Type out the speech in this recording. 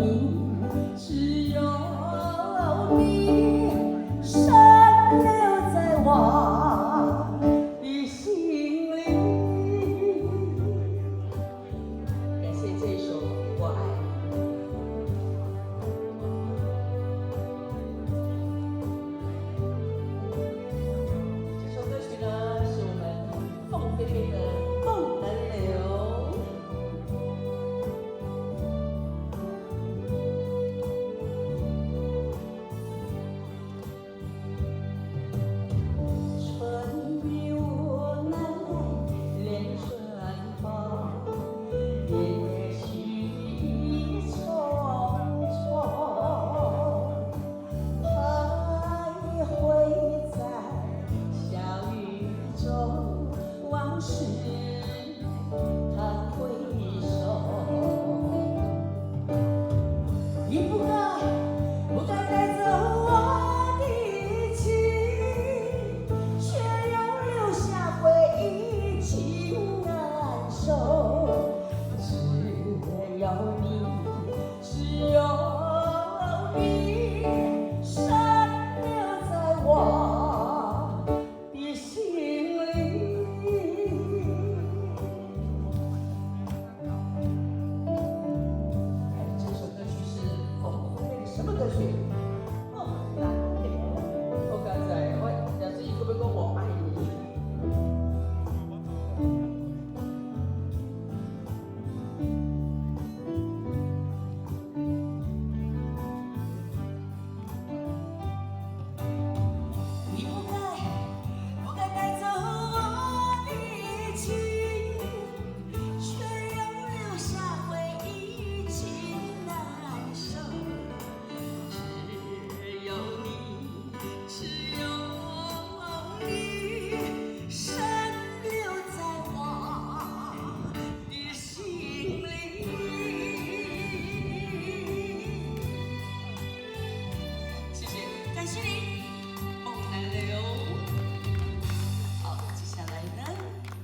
你，只有你，深留在我的心里。感谢这一首《我爱你》。这首歌曲呢，是我们凤飞飞的《梦能流》。春雨无奈连春风，也许匆匆，徘徊在小雨中，往事它回首。你不该带走我的情，却又留下回忆，情难收。只有你，只有你，深留在我的心里。这首歌曲是凤飞飞的什么歌曲？哦，难听。我刚才杨志毅可不可以跟我爱你？你不该带走我的情，却又留下回忆，情难收。只有你，只有你，深留在我的心里。谢谢，感谢你。